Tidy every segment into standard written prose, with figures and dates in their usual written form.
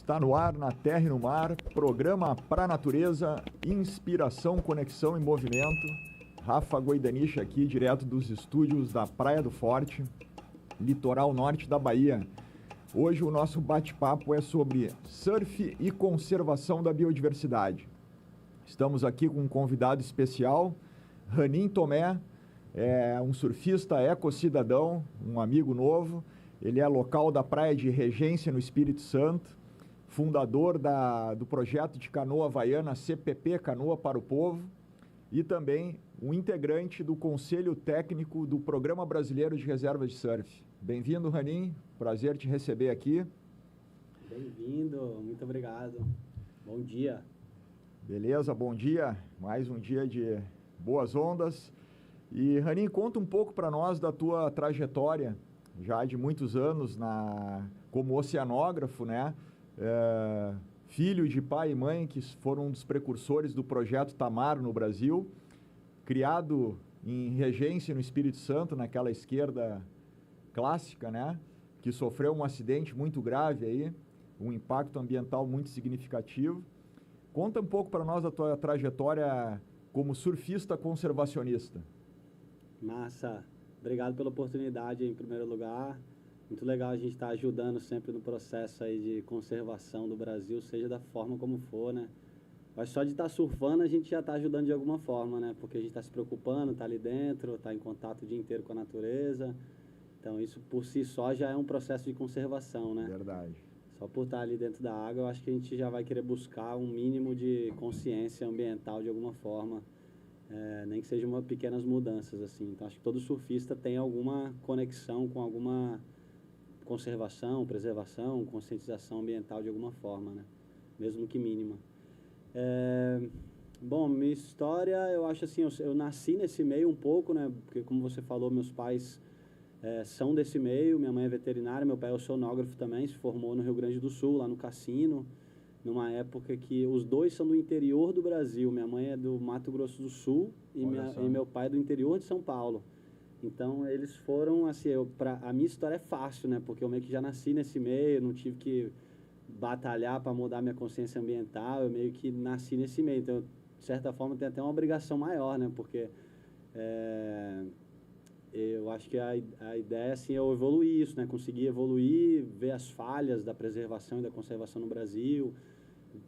Está no ar, na terra e no mar, programa Pra Natureza, Inspiração, Conexão e Movimento. Rafa Goidanich aqui, direto dos estúdios da Praia do Forte, litoral norte da Bahia. Hoje o nosso bate-papo é sobre surf e conservação da biodiversidade. Estamos aqui com um convidado especial, Ranin Tomé, é um surfista ecocidadão, um amigo novo. Ele é local da Praia de Regência, no Espírito Santo, fundador do projeto de canoa havaiana CPP Canoa para o Povo e também um integrante do Conselho Técnico do Programa Brasileiro de Reservas de Surf. Bem-vindo, Ranin. Prazer te receber aqui. Bem-vindo, muito obrigado. Bom dia. Beleza, bom dia. Mais um dia de boas ondas. E, Ranin, conta um pouco para nós da tua trajetória, já de muitos anos como oceanógrafo, né? Filho de pai e mãe que foram um dos precursores do projeto Tamar no Brasil, criado em Regência, no Espírito Santo, naquela esquerda clássica, né? Que sofreu um acidente muito grave aí, um impacto ambiental muito significativo. Conta um pouco para nós da tua trajetória como surfista conservacionista. Massa, obrigado pela oportunidade em primeiro lugar. Muito legal a gente estar ajudando sempre no processo aí de conservação do Brasil, seja da forma como for, né? Mas só de estar surfando a gente já está ajudando de alguma forma, né? Porque a gente está se preocupando, está ali dentro, está em contato o dia inteiro com a natureza. Então isso por si só já é um processo de conservação, né? Verdade. Só por estar ali dentro da água, eu acho que a gente já vai querer buscar um mínimo de consciência ambiental de alguma forma, nem que sejam pequenas mudanças, assim. Então acho que todo surfista tem alguma conexão com alguma conservação, preservação, conscientização ambiental de alguma forma, né? Mesmo que mínima. Bom, minha história, eu acho assim, eu nasci nesse meio um pouco, né? Porque como você falou, meus pais são desse meio. Minha mãe é veterinária, meu pai é oceanógrafo também, se formou no Rio Grande do Sul, lá no Cassino, numa época que os dois são do interior do Brasil. Minha mãe é do Mato Grosso do Sul e meu pai é do interior de São Paulo. Então eles foram, assim, a minha história é fácil, né? Porque eu meio que já nasci nesse meio, não tive que batalhar para mudar minha consciência ambiental, eu meio que nasci nesse meio. Então, de certa forma, tem até uma obrigação maior, né? Porque eu acho que a ideia, assim, é eu evoluir isso, né? Conseguir evoluir, ver as falhas da preservação e da conservação no Brasil.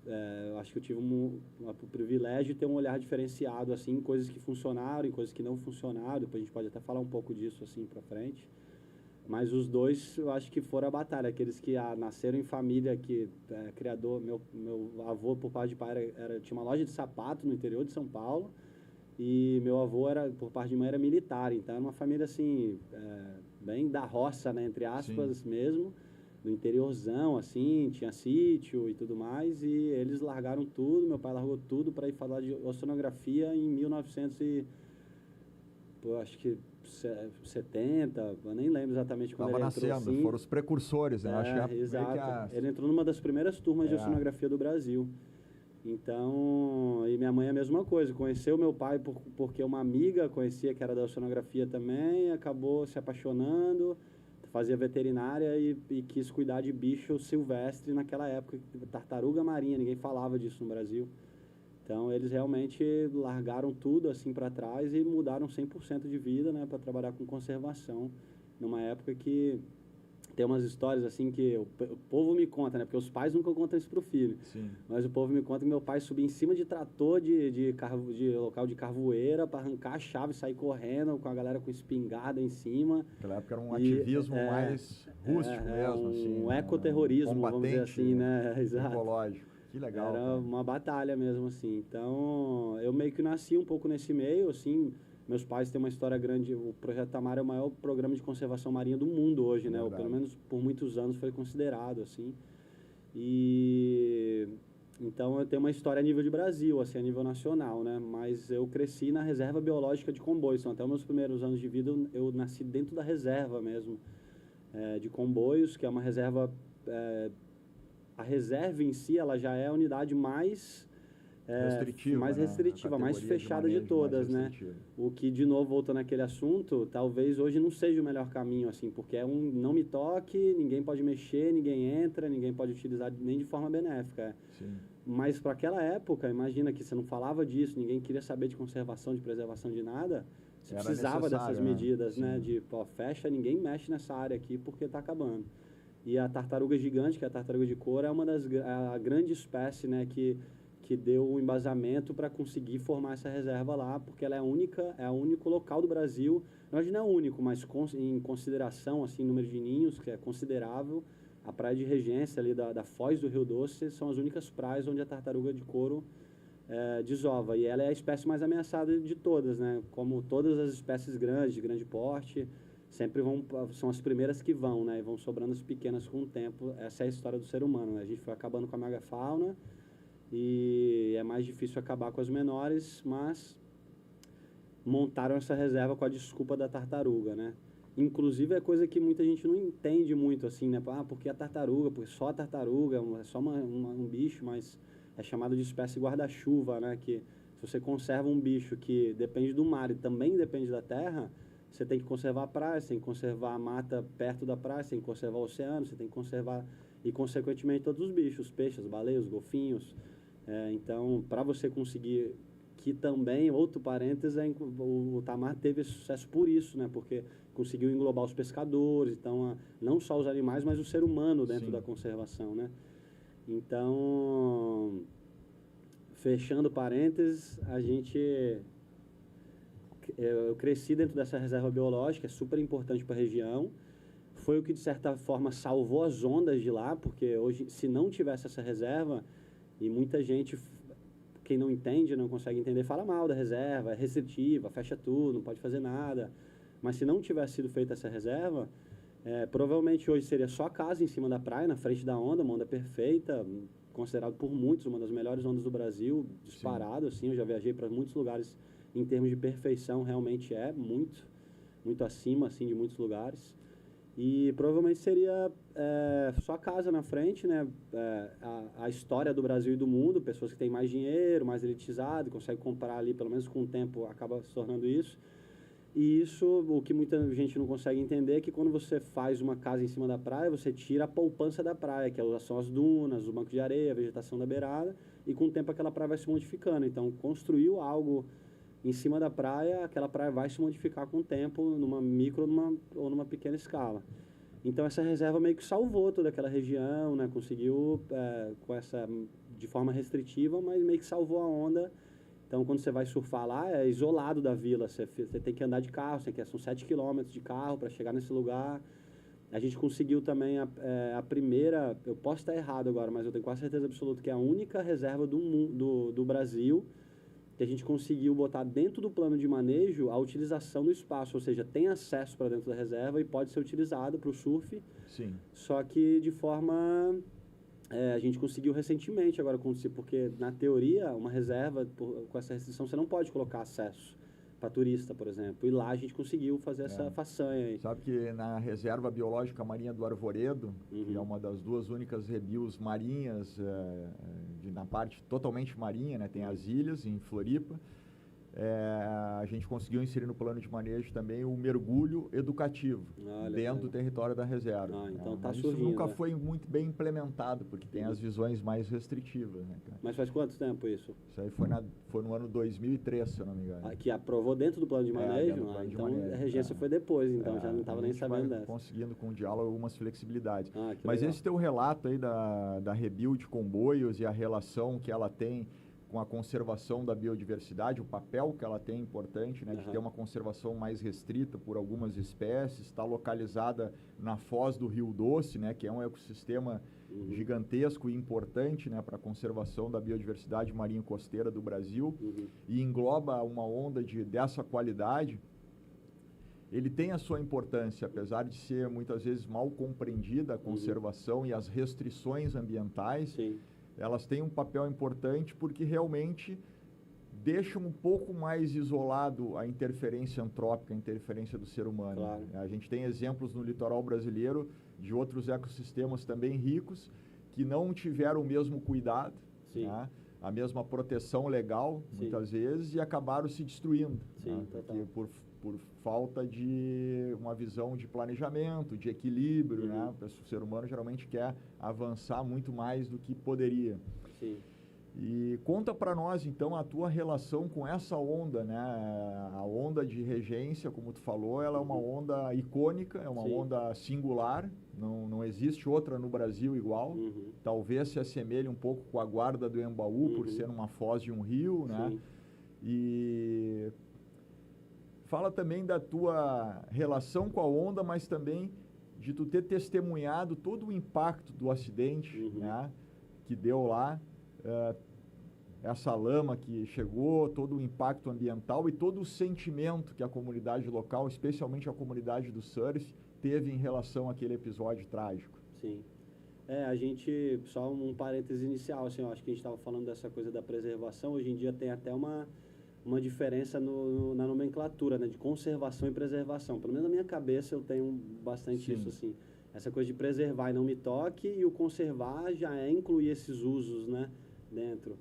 Eu acho que eu tive o privilégio de ter um olhar diferenciado, assim, em coisas que funcionaram, em coisas que não funcionaram. Depois a gente pode até falar um pouco disso, assim, pra frente. Mas os dois, eu acho que foram a batalha. Aqueles que nasceram em família, criador, meu avô, por parte de pai, tinha uma loja de sapato no interior de São Paulo. E meu avô, por parte de mãe, era militar. Então, era uma família, assim, bem da roça, né, entre aspas. Sim. Mesmo. No interiorzão, assim, tinha sítio e tudo mais, e eles largaram tudo, meu pai largou tudo para ir falar de oceanografia em 1900 acho que 70, eu nem lembro exatamente quando ele entrou, assim. Foram os precursores, né? Acho que exato. Ele entrou numa das primeiras turmas de oceanografia do Brasil. Então, e minha mãe é a mesma coisa, conheceu meu pai porque uma amiga conhecia que era da oceanografia também, acabou se apaixonando, fazia veterinária e quis cuidar de bicho silvestre naquela época, tartaruga marinha, ninguém falava disso no Brasil. Então eles realmente largaram tudo assim para trás e mudaram 100% de vida, né, para trabalhar com conservação, numa época que tem umas histórias assim que o povo me conta, né, porque os pais nunca contam isso pro filho. Sim. Mas o povo me conta que meu pai subia em cima de trator de local de carvoeira para arrancar a chave e sair correndo com a galera com espingarda em cima. Naquela época era um ativismo mais rústico mesmo, assim. Um ecoterrorismo, vamos dizer assim, né? Exato. Ecológico. Que legal. Era uma batalha mesmo, assim. Então, eu meio que nasci um pouco nesse meio, assim. Meus pais têm uma história grande. O Projeto Tamar é o maior programa de conservação marinha do mundo hoje, né? Ou pelo menos por muitos anos foi considerado, assim. E então eu tenho uma história a nível de Brasil, assim, a nível nacional, né? Mas eu cresci na reserva biológica de Comboios. Então, até os meus primeiros anos de vida eu nasci dentro da reserva mesmo, de Comboios, que é uma reserva. A reserva em si, ela já é a unidade mais restritiva, mais né? restritiva, mais Categoria fechada de manejo todas, mais né? restritiva. O que, de novo, voltando naquele assunto, talvez hoje não seja o melhor caminho, assim, porque é um não me toque, ninguém pode mexer, ninguém entra, ninguém pode utilizar nem de forma benéfica. Sim. Mas para aquela época, imagina que você não falava disso, ninguém queria saber de conservação, de preservação de nada, você Era precisava dessas necessário, né? medidas, né? Sim. De, pô, fecha, ninguém mexe nessa área aqui porque está acabando. E a tartaruga gigante, que é a tartaruga de couro, é uma das a grande espécie, né, que deu o embasamento para conseguir formar essa reserva lá, porque ela é o único local do Brasil, não é único, mas em consideração, assim, número de ninhos, que é considerável, a praia de Regência, ali da Foz do Rio Doce, são as únicas praias onde a tartaruga de couro desova. E ela é a espécie mais ameaçada de todas, né? Como todas as espécies grandes, de grande porte, sempre são as primeiras que vão, né? E vão sobrando as pequenas com o tempo. Essa é a história do ser humano, né? A gente foi acabando com a megafauna e é mais difícil acabar com as menores, mas montaram essa reserva com a desculpa da tartaruga, né? Inclusive é coisa que muita gente não entende muito, assim, né? Ah, porque a tartaruga, porque só a tartaruga, é só um bicho, mas é chamado de espécie guarda-chuva, né? Que se você conserva um bicho que depende do mar e também depende da terra, você tem que conservar a praia, você tem que conservar a mata perto da praia, você tem que conservar o oceano, você tem que conservar, e consequentemente todos os bichos, os peixes, as baleias, os golfinhos. Então, para você conseguir, que também, outro parênteses, o Tamar teve sucesso por isso, né? Porque conseguiu englobar os pescadores, então, não só os animais, mas o ser humano dentro da conservação, né? Então, fechando parênteses, eu cresci dentro dessa reserva biológica, é super importante para a região. Foi o que, de certa forma, salvou as ondas de lá, porque hoje, se não tivesse essa reserva, e muita gente, quem não entende, não consegue entender, fala mal da reserva, é restritiva, fecha tudo, não pode fazer nada. Mas se não tivesse sido feita essa reserva, provavelmente hoje seria só a casa em cima da praia, na frente da onda, uma onda perfeita, considerado por muitos uma das melhores ondas do Brasil, disparado, assim, eu já viajei para muitos lugares em termos de perfeição, realmente é muito, muito acima, assim, de muitos lugares. E provavelmente seria só a casa na frente, né? A história do Brasil e do mundo, pessoas que têm mais dinheiro, mais elitizado, conseguem comprar ali, pelo menos com o tempo, acaba se tornando isso. E isso, o que muita gente não consegue entender é que quando você faz uma casa em cima da praia, você tira a poupança da praia, que são as dunas, o banco de areia, a vegetação da beirada, e com o tempo aquela praia vai se modificando. Então, construiu algo em cima da praia, aquela praia vai se modificar com o tempo, numa micro ou numa pequena escala. Então, essa reserva meio que salvou toda aquela região, né? Conseguiu, de forma restritiva, mas meio que salvou a onda. Então, quando você vai surfar lá, é isolado da vila, você tem que andar de carro, são 7 quilômetros de carro para chegar nesse lugar. A gente conseguiu também a primeira, eu posso estar errado agora, mas eu tenho quase certeza absoluta que é a única reserva do Brasil que a gente conseguiu botar dentro do plano de manejo a utilização do espaço, ou seja, tem acesso para dentro da reserva e pode ser utilizado para o surf. Sim. Só que de forma... a gente conseguiu recentemente agora, porque na teoria, uma reserva, com essa restrição, você não pode colocar acesso para turista, por exemplo. E lá a gente conseguiu fazer essa façanha aí. Sabe que na Reserva Biológica Marinha do Arvoredo, que é uma das duas únicas rebios marinhas, na parte totalmente marinha, né? Tem as ilhas em Floripa, a gente conseguiu inserir no plano de manejo também o mergulho educativo dentro do território da reserva. Então tá mas surgindo. Isso nunca foi muito bem implementado, porque tem as visões mais restritivas, né, cara? Mas faz quanto tempo isso? Isso aí foi no ano 2003, se eu não me engano. Que aprovou dentro do plano de manejo? Então a regência foi depois, então já não estava nem sabendo dessa. Conseguindo com o diálogo algumas flexibilidades. Mas legal. Esse teu relato aí da Rebuild Comboios e a relação que ela tem com a conservação da biodiversidade, o papel que ela tem importante, né, de ter uma conservação mais restrita por algumas espécies, está localizada na foz do Rio Doce, né, que é um ecossistema gigantesco e importante, né, para a conservação da biodiversidade marinho-costeira do Brasil, e engloba uma onda dessa qualidade. Ele tem a sua importância, apesar de ser muitas vezes mal compreendida a conservação e as restrições ambientais. Sim. Elas têm um papel importante porque realmente deixam um pouco mais isolado a interferência antrópica, a interferência do ser humano. Claro. A gente tem exemplos no litoral brasileiro de outros ecossistemas também ricos que não tiveram o mesmo cuidado. Tá? a mesma proteção legal, muitas vezes, e acabaram se destruindo. Sim, porque por falta de uma visão de planejamento, de equilíbrio, né? O ser humano geralmente quer avançar muito mais do que poderia. Sim. E conta para nós, então, a tua relação com essa onda, né? A onda de regência, como tu falou, ela é uma onda icônica, é uma onda singular, não existe outra no Brasil igual. Talvez se assemelhe um pouco com a guarda do Embaú, por ser uma foz de um rio, né? E fala também da tua relação com a onda, mas também de tu ter testemunhado todo o impacto do acidente, né? Que deu lá. Essa lama que chegou, todo o impacto ambiental e todo o sentimento que a comunidade local, especialmente a comunidade do surf, teve em relação àquele episódio trágico. Sim. A gente, só um parêntese inicial, assim, eu acho que a gente estava falando dessa coisa da preservação, hoje em dia tem até uma diferença na nomenclatura, né, de conservação e preservação. Pelo menos na minha cabeça eu tenho bastante isso, assim. Essa coisa de preservar e não me toque, e o conservar já incluir esses usos, né, dentro.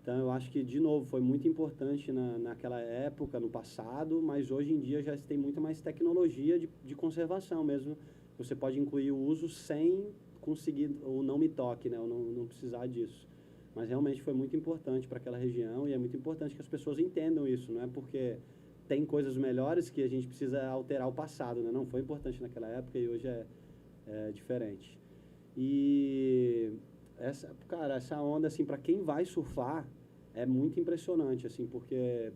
Então, eu acho que, de novo, foi muito importante naquela época, no passado, mas hoje em dia já tem muito mais tecnologia de conservação mesmo. Você pode incluir o uso sem conseguir o não me toque, né, ou não precisar disso. Mas realmente foi muito importante para aquela região e é muito importante que as pessoas entendam isso, não é porque tem coisas melhores que a gente precisa alterar o passado, né? Não foi importante naquela época e hoje é diferente. E essa onda, assim, para quem vai surfar, é muito impressionante, assim, porque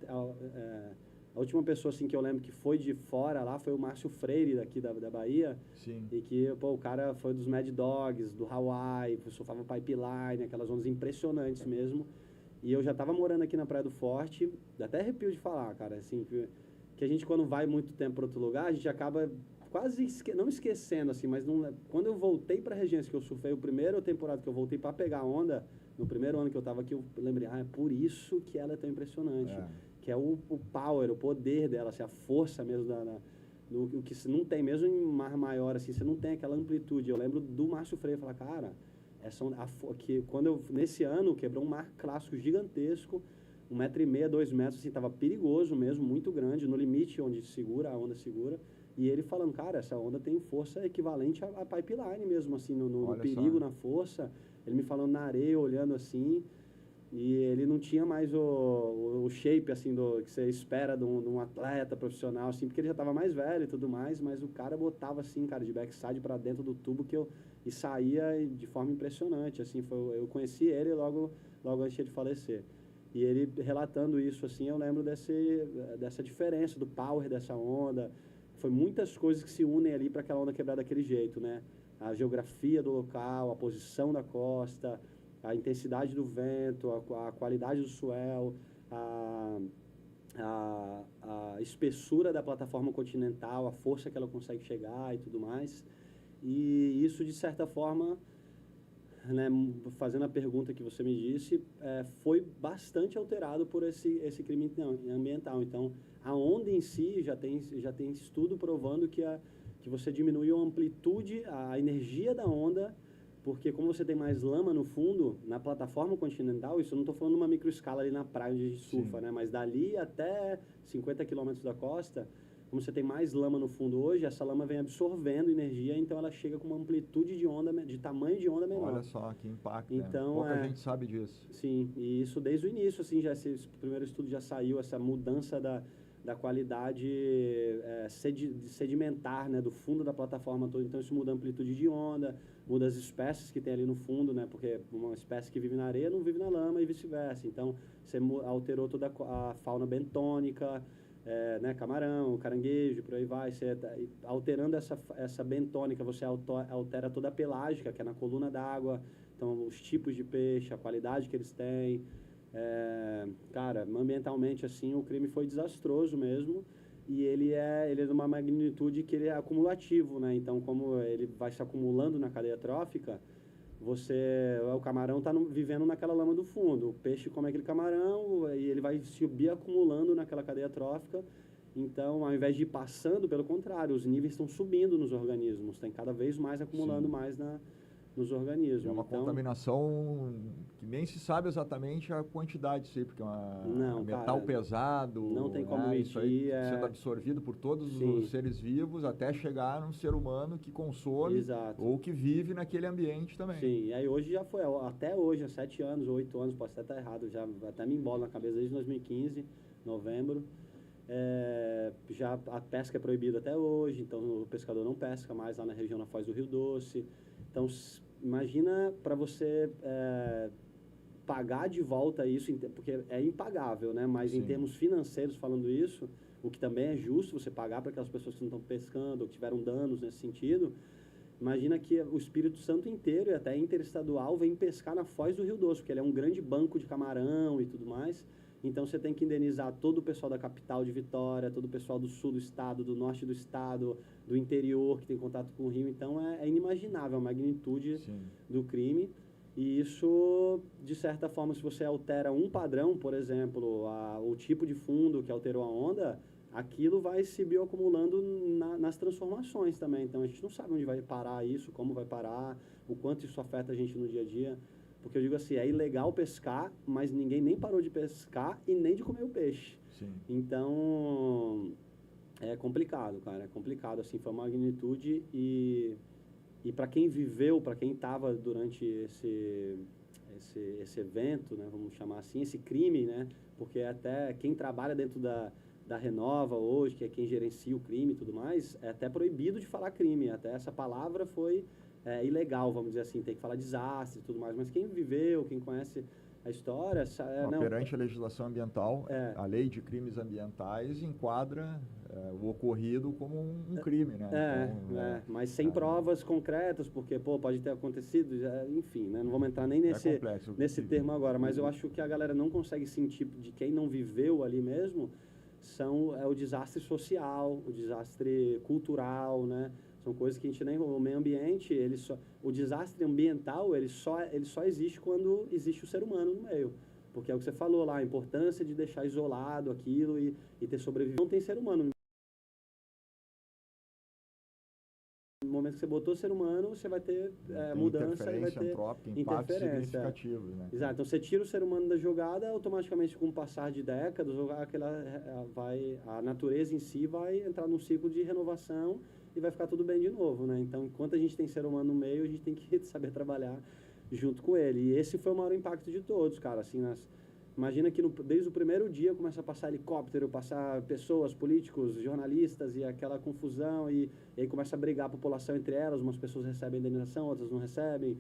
a última pessoa, assim, que eu lembro que foi de fora lá foi o Márcio Freire, daqui da Bahia. Sim. E que, o cara foi dos Mad Dogs, do Hawaii, surfava pipeline, aquelas ondas impressionantes mesmo. E eu já estava morando aqui na Praia do Forte, dá até arrepio de falar, cara, assim, que a gente, quando vai muito tempo para outro lugar, a gente acaba quase, não esquecendo, assim, mas quando eu voltei para a Regência, que eu surfei o primeiro temporada que eu voltei para pegar onda, no primeiro ano que eu estava aqui, eu lembrei, é por isso que ela é tão impressionante. Que é o power, o poder dela, assim, a força mesmo o que você não tem, mesmo em mar maior, assim, você não tem aquela amplitude. Eu lembro do Márcio Freire falar, cara, nesse ano quebrou um mar clássico gigantesco, 1,5 m, 2 metros, assim, tava perigoso mesmo, muito grande, no limite onde a onda segura. E ele falando, cara, essa onda tem força equivalente à pipeline mesmo, assim, no perigo, na força. Ele me falando na areia, olhando assim, e ele não tinha mais o shape, assim, que você espera de um atleta profissional, assim, porque ele já estava mais velho e tudo mais, mas o cara botava, assim, cara, de backside para dentro do tubo e saía de forma impressionante, assim, eu conheci ele logo antes de falecer. E ele relatando isso, assim, eu lembro dessa diferença, do power dessa onda. Foi muitas coisas que se unem ali para aquela onda quebrar daquele jeito, né? A geografia do local, a posição da costa, a intensidade do vento, a qualidade do swell, a espessura da plataforma continental, a força que ela consegue chegar e tudo mais. E isso, de certa forma, né, fazendo a pergunta que você me disse, foi bastante alterado por esse crime ambiental. Então, a onda em si já tem estudo provando que você diminui a amplitude, a energia da onda, porque como você tem mais lama no fundo, na plataforma continental, isso eu não estou falando numa microescala ali na praia onde a gente surfa, né? Mas dali até 50 quilômetros da costa, como você tem mais lama no fundo hoje, essa lama vem absorvendo energia, então ela chega com uma amplitude de onda, de tamanho de onda menor. Olha só, que impacto, então, pouca gente sabe disso. Sim, e isso desde o início, assim, esse primeiro estudo já saiu, essa mudança da qualidade sedimentar, né, do fundo da plataforma toda. Então isso muda a amplitude de onda, muda as espécies que tem ali no fundo, né, porque uma espécie que vive na areia não vive na lama e vice-versa. Então você alterou toda a fauna bentônica, né, camarão, caranguejo, por aí vai. Você alterando essa bentônica, você altera toda a pelágica, que é na coluna d'água, então os tipos de peixe, a qualidade que eles têm. Cara, ambientalmente, assim, o crime foi desastroso mesmo, e ele é de uma magnitude que ele é acumulativo, né? Então, como ele vai se acumulando na cadeia trófica, o camarão está vivendo naquela lama do fundo, o peixe come aquele camarão e ele vai se bioacumulando naquela cadeia trófica. Então, ao invés de ir passando, pelo contrário, os níveis estão subindo nos organismos, tem cada vez mais acumulando mais nos organismos. É uma então, contaminação que nem se sabe exatamente a quantidade disso aí, porque é um metal cara, pesado, não tem como né? Isso aí medir, sendo absorvido por todos Sim. os seres vivos até chegar num ser humano que consome Exato. ou que vive naquele ambiente também. Sim, e aí hoje já foi, até hoje, há 7 anos, 8 anos, posso até estar errado, já até me embola na cabeça desde 2015, novembro. Já a pesca é proibida até hoje, então o pescador não pesca mais lá na região, na Foz do Rio Doce. Então, imagina para você pagar de volta isso, porque é impagável, né? Mas Sim. em termos financeiros, falando isso, o que também é justo você pagar para aquelas pessoas que não estão pescando ou que tiveram danos nesse sentido. Imagina que o Espírito Santo inteiro e até interestadual vem pescar na Foz do Rio Doce, porque ele é um grande banco de camarão e tudo mais. Então você tem que indenizar todo o pessoal da capital de Vitória, todo o pessoal do sul do estado, do norte do estado, do interior que tem contato com o rio. Então é inimaginável a magnitude Sim. do crime. E isso, de certa forma, se você altera um padrão, por exemplo, o tipo de fundo que alterou a onda, aquilo vai se bioacumulando nas transformações também. Então, a gente não sabe onde vai parar isso, como vai parar, o quanto isso afeta a gente no dia a dia. Porque eu digo assim, é ilegal pescar, mas ninguém nem parou de pescar e nem de comer o peixe. Sim. Então, é complicado, cara. É complicado, assim, foi uma magnitude e para quem viveu, para quem estava durante esse evento, né, vamos chamar assim, esse crime, né, porque até quem trabalha dentro da Renova hoje, que é quem gerencia o crime e tudo mais, é até proibido de falar crime, até essa palavra foi ilegal, vamos dizer assim, tem que falar desastre e tudo mais, mas quem viveu, quem conhece a história... perante a legislação ambiental, a lei de crimes ambientais enquadra o ocorrido como um crime, né? Mas sem provas concretas, porque, pode ter acontecido, enfim, né? Não vamos entrar nem nesse termo agora, mas eu acho que a galera não consegue sentir, de quem não viveu ali mesmo, o desastre social, o desastre cultural, né? São coisas que a gente nem... O meio ambiente, o desastre ambiental, ele só existe quando existe o ser humano no meio. Porque é o que você falou lá, a importância de deixar isolado aquilo e ter sobrevivido. Não tem ser humano. No momento que você botou ser humano, você vai ter mudança e vai ter impactos significativos, né? Exato. Então, você tira o ser humano da jogada, automaticamente, com o passar de décadas, a natureza em si vai entrar num ciclo de renovação e vai ficar tudo bem de novo, né? Então, enquanto a gente tem ser humano no meio, a gente tem que saber trabalhar junto com ele. E esse foi o maior impacto de todos, cara. Assim, imagina que desde o primeiro dia começa a passar helicóptero, passar pessoas, políticos, jornalistas e aquela confusão e aí começa a brigar a população entre elas. Umas pessoas recebem indenização, outras não recebem.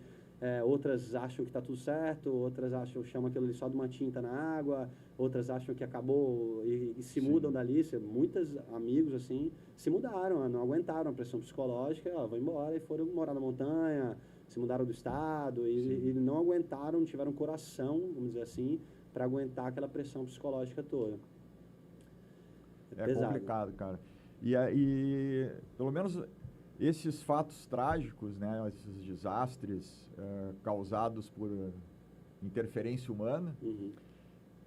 Outras acham que está tudo certo, outras chamam aquilo ali só de uma tinta na água, outras acham que acabou e se mudam dali. Muitos amigos, assim, se mudaram, não aguentaram a pressão psicológica, vão embora e foram morar na montanha, se mudaram do estado e não aguentaram, não tiveram coração, vamos dizer assim, para aguentar aquela pressão psicológica toda. É complicado, cara. E pelo menos esses fatos trágicos, né, esses desastres causados por interferência humana,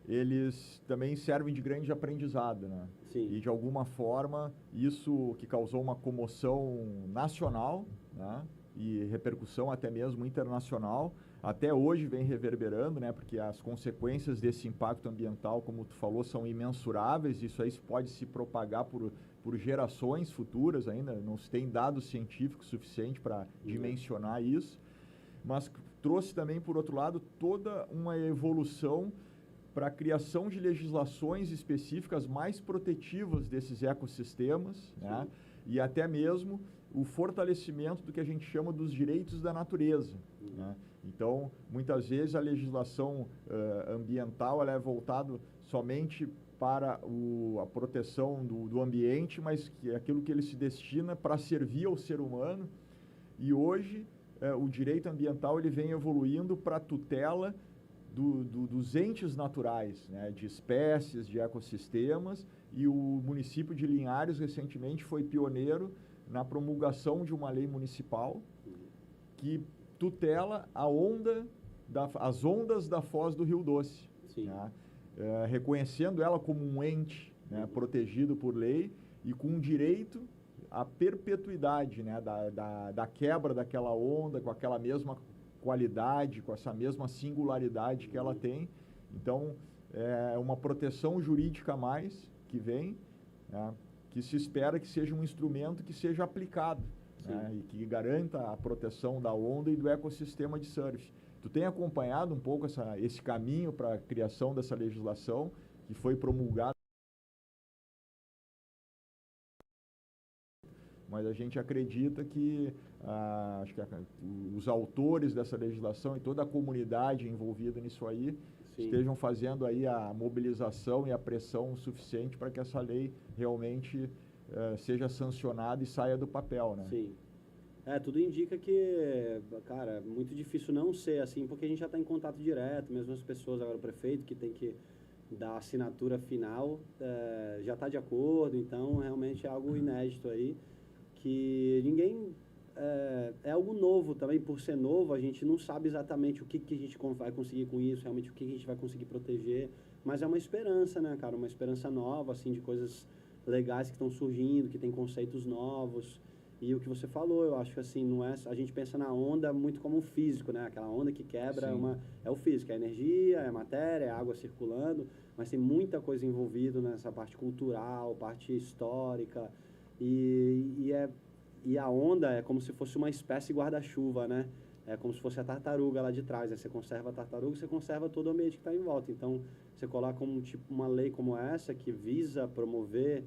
eles também servem de grande aprendizado, né? Sim. E de alguma forma isso que causou uma comoção nacional, né, e repercussão até mesmo internacional, até hoje vem reverberando, né, porque as consequências desse impacto ambiental, como tu falou, são imensuráveis. Isso aí pode se propagar por gerações futuras ainda, não se tem dados científicos suficientes para dimensionar isso, mas trouxe também, por outro lado, toda uma evolução para a criação de legislações específicas mais protetivas desses ecossistemas, né, e até mesmo o fortalecimento do que a gente chama dos direitos da natureza, né? Então, muitas vezes a legislação ambiental ela é voltada somente para a proteção do ambiente, mas que é aquilo que ele se destina para servir ao ser humano. E hoje o direito ambiental ele vem evoluindo para a tutela dos entes naturais, né, de espécies, de ecossistemas, e o município de Linhares recentemente foi pioneiro na promulgação de uma lei municipal que tutela as ondas da Foz do Rio Doce, né, reconhecendo ela como um ente, né, protegido por lei e com direito a perpetuidade, né, da quebra daquela onda com aquela mesma qualidade, com essa mesma singularidade que ela tem. Então, é uma proteção jurídica a mais que vem, né, que se espera que seja um instrumento que seja aplicado, né, e que garanta a proteção da onda e do ecossistema de surf. Tu tem acompanhado um pouco esse caminho para a criação dessa legislação que foi promulgada, mas a gente acredita que, acho que os autores dessa legislação e toda a comunidade envolvida nisso aí estejam fazendo aí a mobilização e a pressão suficiente para que essa lei realmente seja sancionada e saia do papel, né? Sim. Tudo indica que, cara, é muito difícil não ser assim, porque a gente já está em contato direto, mesmo as pessoas, agora o prefeito que tem que dar a assinatura final, já está de acordo, então realmente é algo inédito aí, que ninguém... É algo novo também, por ser novo, a gente não sabe exatamente o que a gente vai conseguir com isso, realmente o que a gente vai conseguir proteger, mas é uma esperança, né, cara, uma esperança nova, assim, de coisas legais que estão surgindo, que tem conceitos novos, e o que você falou, eu acho que assim, não é, a gente pensa na onda muito como o físico, né, aquela onda que quebra é o físico, é a energia, é a matéria, é a água circulando, mas tem muita coisa envolvida nessa parte cultural, parte histórica, e a onda é como se fosse uma espécie guarda-chuva, né? É como se fosse a tartaruga lá de trás, né? Você conserva a tartaruga, você conserva todo o ambiente que está em volta. Então, você coloca uma lei como essa, que visa promover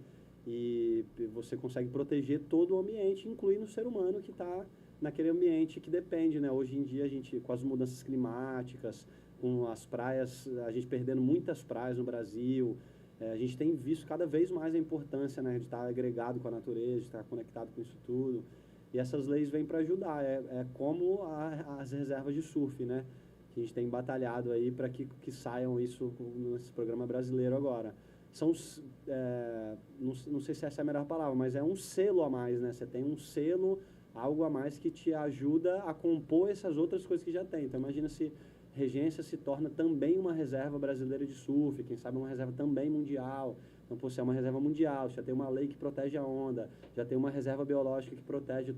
e você consegue proteger todo o ambiente, incluindo o ser humano que está naquele ambiente que depende, né? Hoje em dia, a gente, com as mudanças climáticas, com as praias, a gente perdendo muitas praias no Brasil, a gente tem visto cada vez mais a importância, né, de estar agregado com a natureza, de estar conectado com isso tudo. E essas leis vêm para ajudar. É como as reservas de surf, né? Que a gente tem batalhado aí para que saiam isso nesse programa brasileiro agora. Não sei se essa é a melhor palavra, mas é um selo a mais, né? Você tem um selo, algo a mais que te ajuda a compor essas outras coisas que já tem. Então, imagina se Regência se torna também uma reserva brasileira de surf, quem sabe uma reserva também mundial. Então, por ser uma reserva mundial, já tem uma lei que protege a onda, já tem uma reserva biológica que protege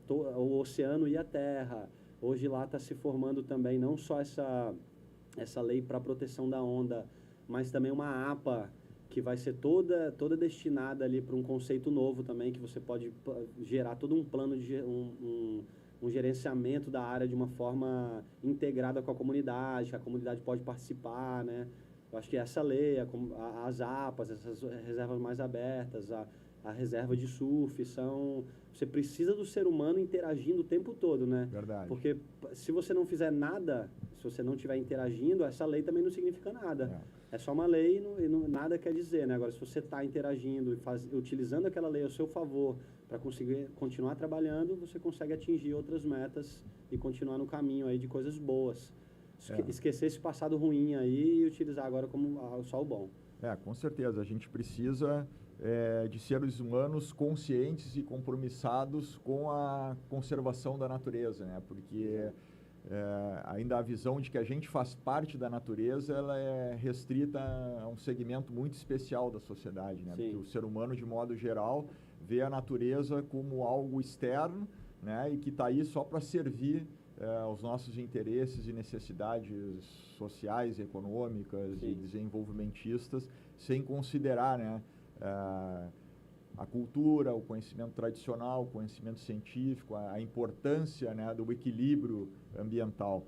o oceano e a terra. Hoje lá está se formando também não só essa lei para proteção da onda, mas também uma APA que vai ser toda destinada ali para um conceito novo também, que você pode gerar todo um plano de um gerenciamento da área de uma forma integrada com a comunidade, que a comunidade pode participar, né? Eu acho que essa lei, as APAs, essas reservas mais abertas, a reserva de surf, você precisa do ser humano interagindo o tempo todo, né? Verdade. Porque se você não fizer nada, se você não estiver interagindo, essa lei também não significa nada. É só uma lei e nada quer dizer, né? Agora, se você está interagindo e utilizando aquela lei ao seu favor para conseguir continuar trabalhando, você consegue atingir outras metas e continuar no caminho aí de coisas boas. Esquecer esse passado ruim aí e utilizar agora como só o bom. Com certeza. A gente precisa de seres humanos conscientes e compromissados com a conservação da natureza, né? Porque ainda a visão de que a gente faz parte da natureza, ela é restrita a um segmento muito especial da sociedade, né? Porque o ser humano, de modo geral, vê a natureza como algo externo, né? E que está aí só para servir aos nossos interesses e necessidades sociais, econômicas e desenvolvimentistas, sem considerar, né, a cultura, o conhecimento tradicional, o conhecimento científico, a importância, né, do equilíbrio ambiental.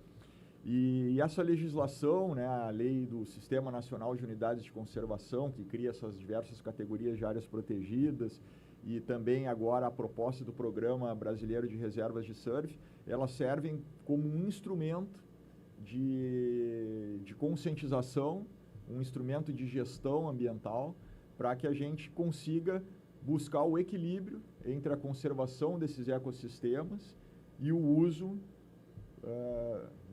E essa legislação, né, a lei do Sistema Nacional de Unidades de Conservação, que cria essas diversas categorias de áreas protegidas, e também agora a proposta do Programa Brasileiro de Reservas de Surf, elas servem como um instrumento de conscientização, um instrumento de gestão ambiental, para que a gente consiga buscar o equilíbrio entre a conservação desses ecossistemas e o uso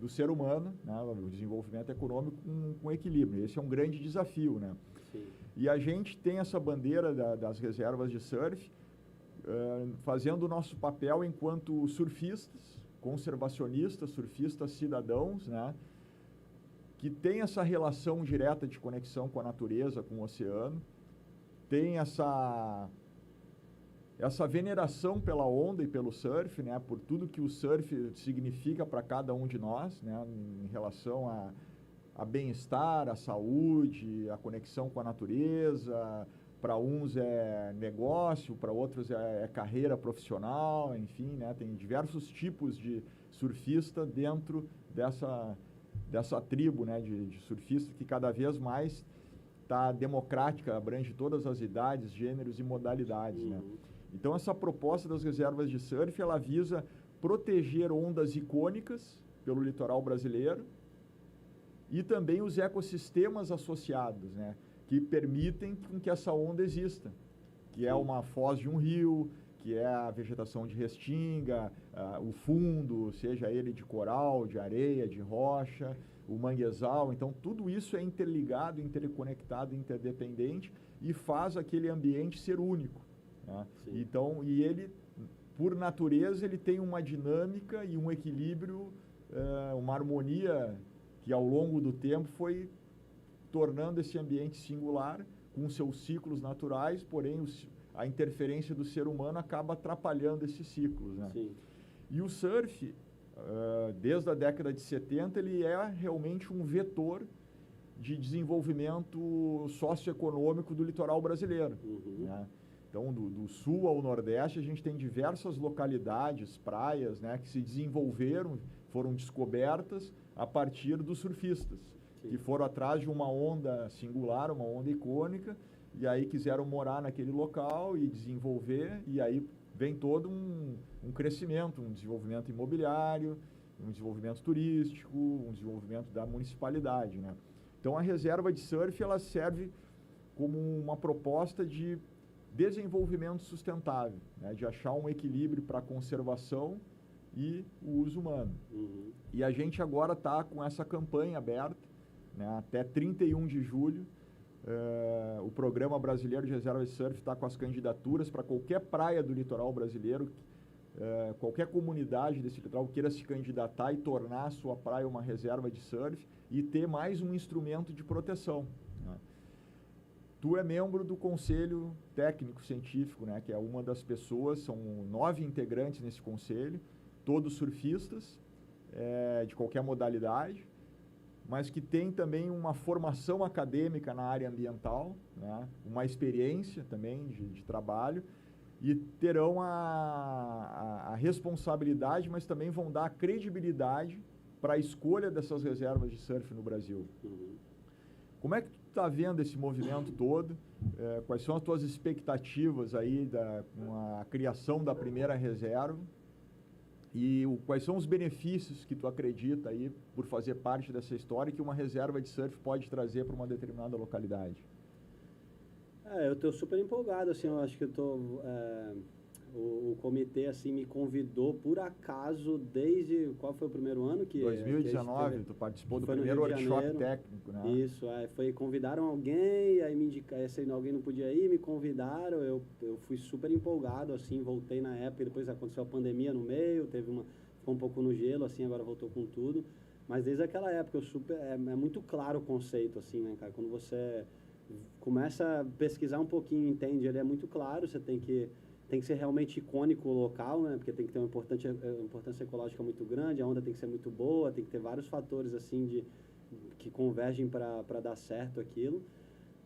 do ser humano, né, o desenvolvimento econômico com equilíbrio. Esse é um grande desafio, né? Sim. E a gente tem essa bandeira das reservas de surf, fazendo o nosso papel enquanto surfistas, conservacionistas, surfistas cidadãos, né, que tem essa relação direta de conexão com a natureza, com o oceano, tem essa veneração pela onda e pelo surf, né, por tudo que o surf significa para cada um de nós, né, em relação a bem-estar, a saúde, a conexão com a natureza. Para uns é negócio, para outros é carreira profissional, enfim, né, tem diversos tipos de surfista dentro dessa tribo, né, de surfistas que cada vez mais está democrática, abrange todas as idades, gêneros e modalidades, né. Então, essa proposta das reservas de surf, ela visa proteger ondas icônicas pelo litoral brasileiro e também os ecossistemas associados, né, que permitem que essa onda exista, que é uma foz de um rio, que é a vegetação de restinga, o fundo, seja ele de coral, de areia, de rocha, o manguezal. Então, tudo isso é interligado, interconectado, interdependente e faz aquele ambiente ser único, né? Então, e ele, por natureza, ele tem uma dinâmica e um equilíbrio, uma harmonia que ao longo do tempo foi tornando esse ambiente singular, com seus ciclos naturais, porém a interferência do ser humano acaba atrapalhando esses ciclos, né? Sim. E o surf, desde a década de 70, ele é realmente um vetor de desenvolvimento socioeconômico do litoral brasileiro, né? Então, do sul ao nordeste, a gente tem diversas localidades, praias, né, que se desenvolveram, foram descobertas a partir dos surfistas, que foram atrás de uma onda singular, uma onda icônica, e aí quiseram morar naquele local e desenvolver, e aí vem todo um crescimento, um desenvolvimento imobiliário, um desenvolvimento turístico, um desenvolvimento da municipalidade, né? Então, a reserva de surf, ela serve como uma proposta de desenvolvimento sustentável, né, de achar um equilíbrio para a conservação e o uso humano. E a gente agora está com essa campanha aberta, né, até 31 de julho. O Programa Brasileiro de Reserva de Surf está com as candidaturas para qualquer praia do litoral brasileiro, qualquer comunidade desse litoral queira se candidatar e tornar a sua praia uma reserva de surf e ter mais um instrumento de proteção, né? Tu é membro do Conselho Técnico Científico, né, que é uma das pessoas, são 9 integrantes nesse conselho, todos surfistas, de qualquer modalidade, mas que tem também uma formação acadêmica na área ambiental, né, uma experiência também de trabalho, e terão a responsabilidade, mas também vão dar a credibilidade para a escolha dessas reservas de surf no Brasil. Como é que tu está vendo esse movimento todo? Quais são as tuas expectativas aí com a criação da primeira reserva? E quais são os benefícios que tu acredita aí por fazer parte dessa história que uma reserva de surf pode trazer para uma determinada localidade? Eu estou super empolgado, assim, eu acho que o comitê, assim, me convidou por acaso desde, qual foi o primeiro ano? 2019, tu participou do primeiro workshop técnico, né? Isso, convidaram alguém, aí me indicaram, alguém não podia ir, me convidaram, eu fui super empolgado, assim, voltei na época, depois aconteceu a pandemia no meio, ficou um pouco no gelo, assim, agora voltou com tudo, mas desde aquela época é muito claro o conceito, assim, né, cara, quando você começa a pesquisar um pouquinho, entende, ele é muito claro, você tem que ser realmente icônico o local, né? Porque tem que ter uma importância ecológica muito grande, a onda tem que ser muito boa, tem que ter vários fatores assim que convergem para dar certo aquilo.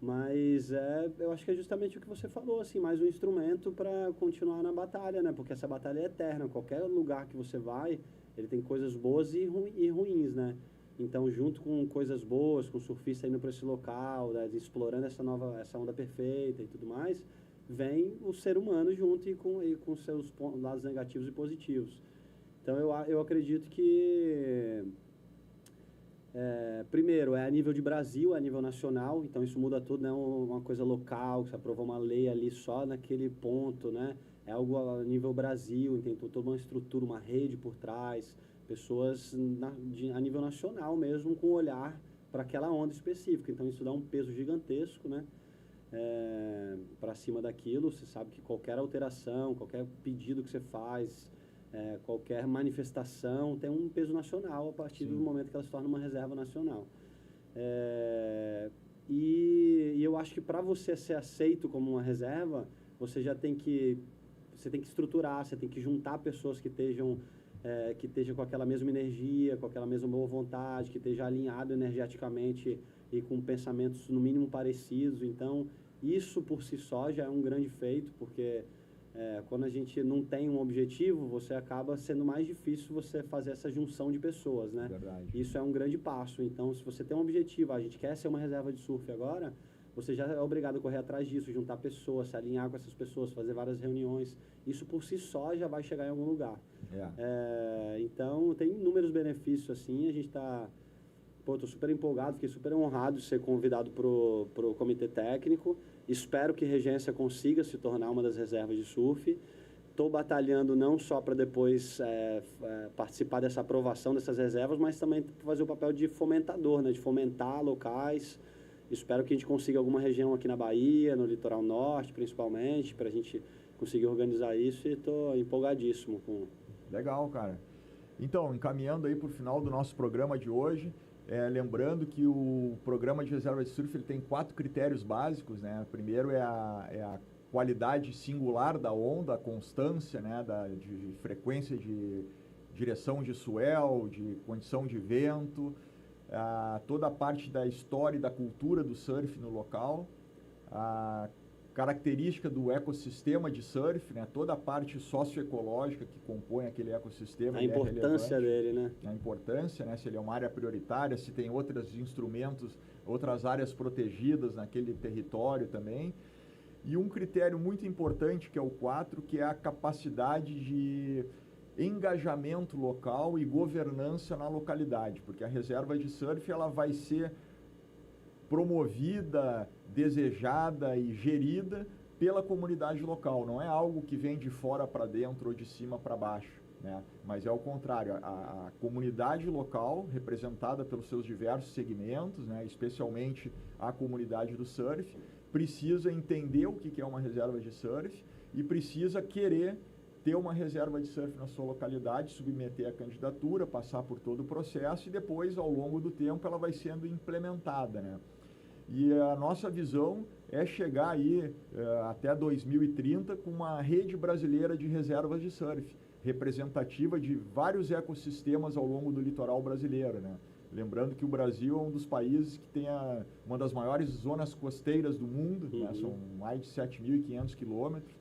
Mas eu acho que é justamente o que você falou, assim, mais um instrumento para continuar na batalha, né? Porque essa batalha é eterna, qualquer lugar que você vai, ele tem coisas boas e ruins, né? Então, junto com coisas boas, com o surfista indo para esse local, né? Explorando essa onda perfeita e tudo mais, vem o ser humano junto e com seus lados negativos e positivos. Então, eu acredito que, primeiro, é a nível de Brasil, é a nível nacional, então isso muda tudo, não é uma coisa local, que você aprovou uma lei ali só naquele ponto, né? É algo a nível Brasil, tem toda uma estrutura, uma rede por trás, pessoas a nível nacional mesmo, com olhar para aquela onda específica. Então, isso dá um peso gigantesco, né? Para cima daquilo. Você sabe que qualquer alteração, qualquer pedido que você faz, qualquer manifestação tem um peso nacional a partir do momento que ela se torna uma reserva nacional. E eu acho que para você ser aceito como uma reserva, você já tem que você tem que estruturar, você tem que juntar pessoas que estejam com aquela mesma energia, com aquela mesma boa vontade, que esteja alinhado energeticamente e com pensamentos no mínimo parecidos. Então, isso por si só já é um grande feito, porque quando a gente não tem um objetivo, você acaba sendo mais difícil você fazer essa junção de pessoas, né? Verdade. Isso é um grande passo. Então, se você tem um objetivo, a gente quer ser uma reserva de surf agora, você já é obrigado a correr atrás disso, juntar pessoas, se alinhar com essas pessoas, fazer várias reuniões. Isso por si só já vai chegar em algum lugar. Então, tem inúmeros benefícios, assim. A gente está... Pô, estou super empolgado, fiquei super honrado de ser convidado para o comitê técnico. Espero que Regência consiga se tornar uma das reservas de surf. Estou batalhando não só para depois participar dessa aprovação dessas reservas, mas também fazer o papel de fomentador, né? De fomentar locais. Espero que a gente consiga alguma região aqui na Bahia, no litoral norte, principalmente, para a gente conseguir organizar isso, e estou empolgadíssimo com... Legal, cara. Então, encaminhando aí para o final do nosso programa de hoje, lembrando que o programa de reserva de surf ele tem 4 critérios básicos, né? O primeiro é a qualidade singular da onda, a constância, né? De frequência de direção de swell, de condição de vento, toda a parte da história e da cultura do surf no local, a característica do ecossistema de surf, né? Toda a parte socioecológica que compõe aquele ecossistema. A importância dele, né? A importância, né? Se ele é uma área prioritária, se tem outros instrumentos, outras áreas protegidas naquele território também. E um critério muito importante, que é o 4, que é a capacidade de engajamento local e governança na localidade, porque a reserva de surf ela vai ser promovida, desejada e gerida pela comunidade local. Não é algo que vem de fora para dentro ou de cima para baixo, né? Mas é o contrário. A comunidade local, representada pelos seus diversos segmentos, né? Especialmente a comunidade do surf, precisa entender o que é uma reserva de surf e precisa querer ter uma reserva de surf na sua localidade, submeter a candidatura, passar por todo o processo e depois, ao longo do tempo, ela vai sendo implementada, né? E a nossa visão é chegar aí até 2030 com uma rede brasileira de reservas de surf, representativa de vários ecossistemas ao longo do litoral brasileiro, né? Lembrando que o Brasil é um dos países que tem uma das maiores zonas costeiras do mundo, né? São mais de 7.500 quilômetros,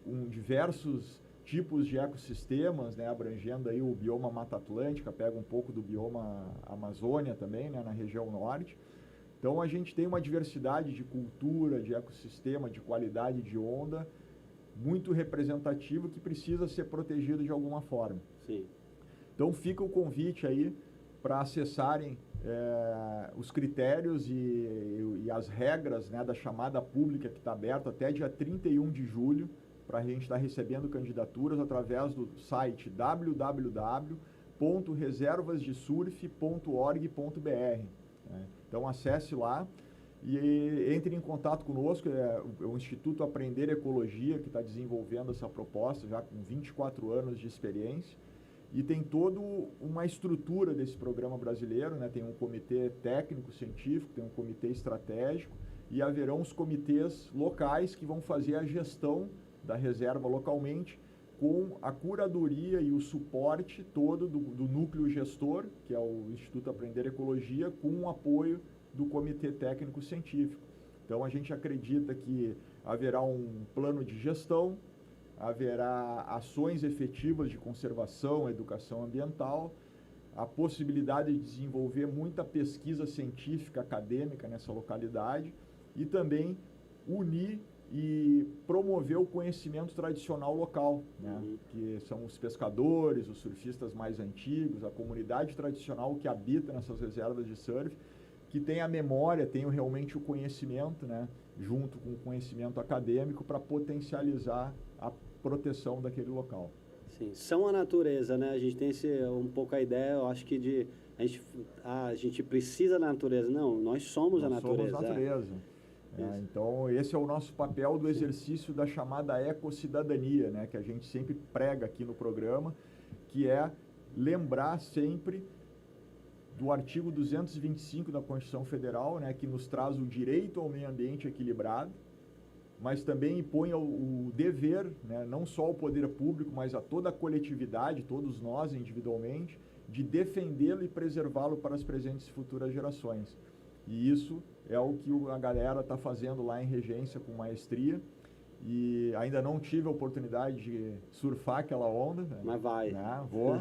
com diversos tipos de ecossistemas, né? Abrangendo aí o bioma Mata Atlântica, pega um pouco do bioma Amazônia também, né? Na região norte. Então a gente tem uma diversidade de cultura, de ecossistema, de qualidade de onda muito representativa que precisa ser protegido de alguma forma. Sim. Então fica o convite aí para acessarem os critérios e as regras, né, da chamada pública que está aberta até dia 31 de julho, para a gente estar recebendo candidaturas através do site www.reservasdesurf.org.br. Né? Então acesse lá e entre em contato conosco. O Instituto Aprender Ecologia que está desenvolvendo essa proposta já com 24 anos de experiência e tem toda uma estrutura desse programa brasileiro, né? Tem um comitê técnico científico, tem um comitê estratégico e haverão os comitês locais que vão fazer a gestão da reserva localmente, com a curadoria e o suporte todo do núcleo gestor, que é o Instituto Aprender Ecologia, com o apoio do Comitê Técnico Científico. Então, a gente acredita que haverá um plano de gestão, haverá ações efetivas de conservação, educação ambiental, a possibilidade de desenvolver muita pesquisa científica, acadêmica nessa localidade e também unir e promover o conhecimento tradicional local, né? Que são os pescadores, os surfistas mais antigos, a comunidade tradicional que habita nessas reservas de surf, que tem a memória, tem realmente o conhecimento, né? Junto com o conhecimento acadêmico para potencializar a proteção daquele local. Sim, são a natureza, né? A gente tem um pouco a ideia, eu acho que a gente precisa da natureza. Não, nós somos a natureza. Somos natureza. Então, esse é o nosso papel do exercício da chamada ecossidadania, né, que a gente sempre prega aqui no programa, que é lembrar sempre do artigo 225 da Constituição Federal, né, que nos traz o direito ao meio ambiente equilibrado, mas também impõe o dever, né, não só ao poder público, mas a toda a coletividade, todos nós individualmente, de defendê-lo e preservá-lo para as presentes e futuras gerações. E isso é o que a galera está fazendo lá em Regência com maestria. E ainda não tive a oportunidade de surfar aquela onda. Mas vai. Né? Vou.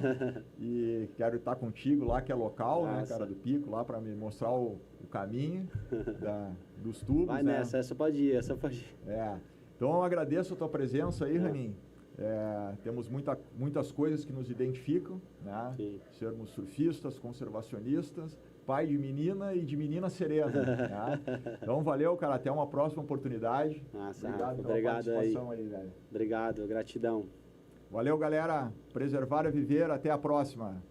E quero estar contigo lá, que é local, né, cara, do Pico, lá para me mostrar o caminho dos tubos. Vai, né? essa pode ir, essa pode ir. Então eu agradeço a tua presença aí, Ranim. Temos muitas coisas que nos identificam, né? Sim. Sermos surfistas, conservacionistas, pai de menina e de menina serena. Né? Então valeu, cara, até uma próxima oportunidade. Nossa, obrigado pela obrigado participação aí, velho. Obrigado, gratidão. Valeu, galera. Preservar é viver, até a próxima.